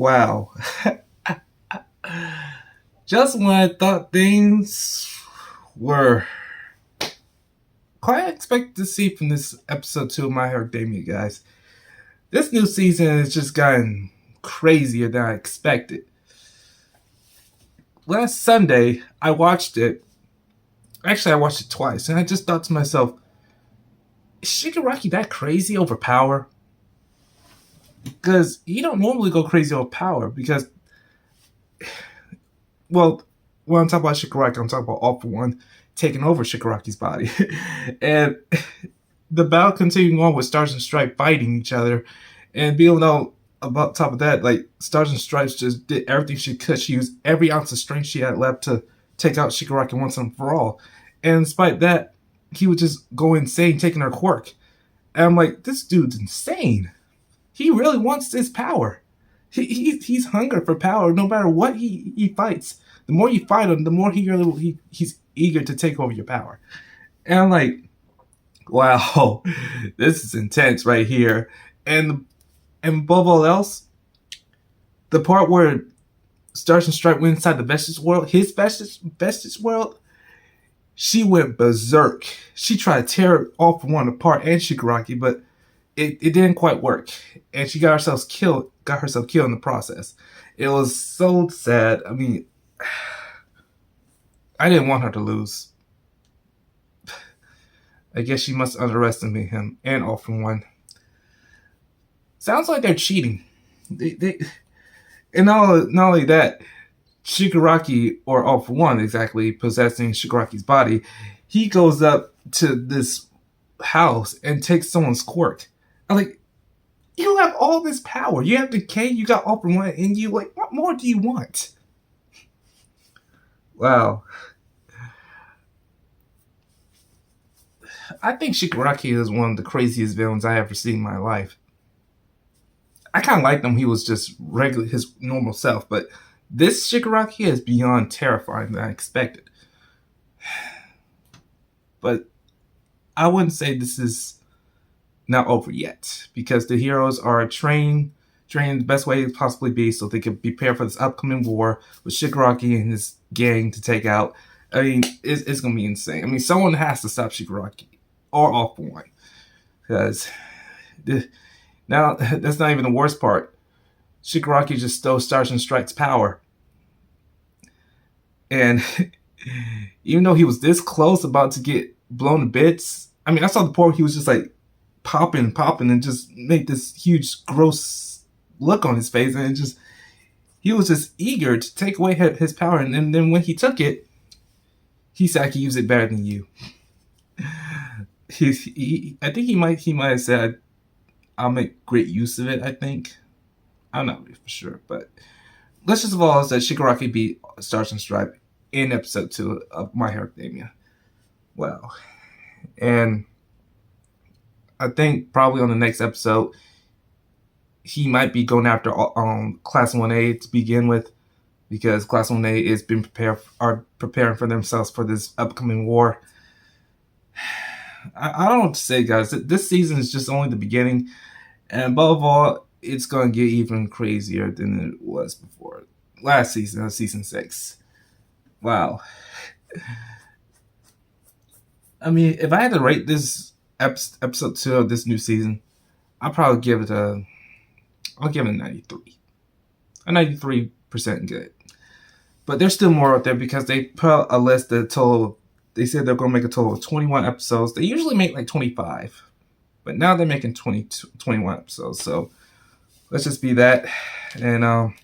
Wow. Just when I thought things were quite expected to see from this episode 2 of My Hero Academia, guys. This new season has just gotten crazier than I expected. Last Sunday, I watched it. Actually, I watched it twice, and I just thought to myself, is Shigaraki that crazy over power? Because you don't normally go crazy over power, because, well, when I'm talking about Shigaraki, I'm talking about All For One taking over Shigaraki's body. And the battle continuing on with Stars and Stripes fighting each other, and being though about top of that, like Stars and Stripes just did everything she could. She used every ounce of strength she had left to take out Shigaraki once and for all. And despite that, he would just go insane taking her quirk. And I'm like, this dude's insane. He really wants this power. He's hungry for power no matter what he fights. The more you fight him, the more he's eager to take over your power. And I'm like, wow, this is intense right here. And above all else, the part where Stars and Stripe went inside the Vestige world, his Vestige world, she went berserk. She tried to tear All For One apart and Shigaraki, but it didn't quite work. And she got herself killed in the process. It was so sad. I mean, I didn't want her to lose. I guess she must underestimate him and All For One. Sounds like they're cheating. And not only that, Shigaraki, or All For One exactly, possessing Shigaraki's body, he goes up to this house and takes someone's quirk. I'm like, you have all this power. You have Decay, you got All For One in you. Like, what more do you want? Wow. I think Shigaraki is one of the craziest villains I ever seen in my life. I kind of liked him. He was just regular, his normal self. But this Shigaraki is beyond terrifying than I expected. But I wouldn't say this is not over yet, because the heroes are trained the best way it possibly be so they can prepare for this upcoming war with Shigaraki and his gang to take out. I mean, it's going to be insane. I mean, someone has to stop Shigaraki or All For One, because now that's not even the worst part. Shigaraki just stole Stars and Stripes' power. And even though he was this close about to get blown to bits, I mean, I saw the part where he was just like popping, and just made this huge, gross look on his face. And he was just eager to take away his power. And then when he took it, he said, I can use it better than you. I think he might have said, I'll make great use of it, I think. I'm not really for sure, but let's just all say Shigaraki beat Stars and Stripes in episode 2 of My Hero Academia. Wow. And I think probably on the next episode, he might be going after Class 1A to begin with, because Class 1A is preparing for themselves for this upcoming war. I don't know what to say, guys. This season is just only the beginning, and above all, it's going to get even crazier than it was before. Last season, season 6. Wow. I mean, if I had to rate this episode 2 of this new season, I'll probably give it a 93. A 93% good. But there's still more out there, because they put a list that they said they're going to make a total of 21 episodes. They usually make like 25. But now they're making 21 episodes. So let's just be that. And I'm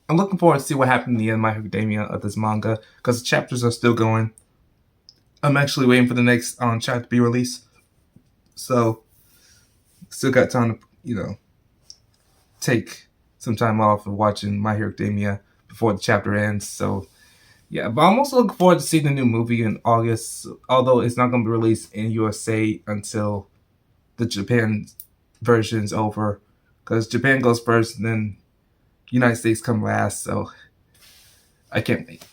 looking forward to see what happened in the end of My Hero Academia of this manga, because the chapters are still going. I'm actually waiting for the next chapter to be released. So still got time to, take some time off of watching My Hero Academia before the chapter ends. So yeah, but I'm also looking forward to seeing the new movie in August, although it's not going to be released in USA until the Japan version's over, because Japan goes first and then United States come last. So I can't wait.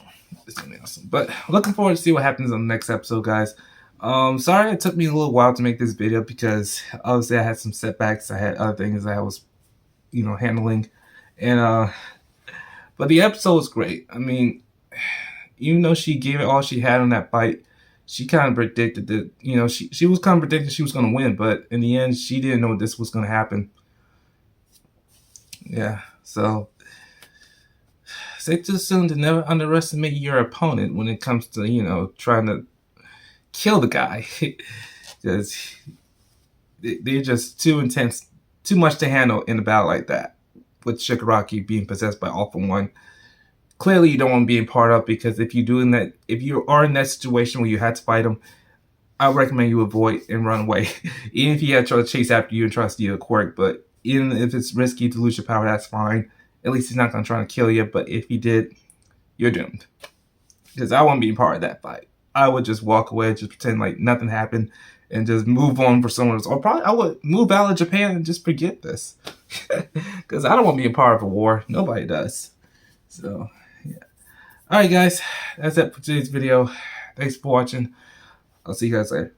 It's going to be awesome. But looking forward to see what happens on the next episode, guys. Sorry it took me a little while to make this video, because obviously I had some setbacks. I had other things I was, handling. And but the episode was great. I mean, even though she gave it all she had on that fight, she kind of predicted that, you know, she was kind of predicting she was going to win, but in the end, she didn't know this was going to happen. Yeah, so safe to assume to never underestimate your opponent when it comes to, you know, trying to kill the guy. Because they're just too intense, too much to handle in a battle like that. With Shigaraki being possessed by All For One, clearly you don't want to be a part of, because if you are in that situation where you had to fight him, I recommend you avoid and run away. Even if he had to try to chase after you and try to steal a quirk, but even if it's risky to lose your power, that's fine. At least he's not going to try to kill you, but if he did, you're doomed. Because I won't be a part of that fight. I would just walk away, just pretend like nothing happened, and just move on for someone else. Or probably I would move out of Japan and just forget this. Because I don't want to be a part of a war. Nobody does. So, yeah. Alright guys, that's it for today's video. Thanks for watching. I'll see you guys later.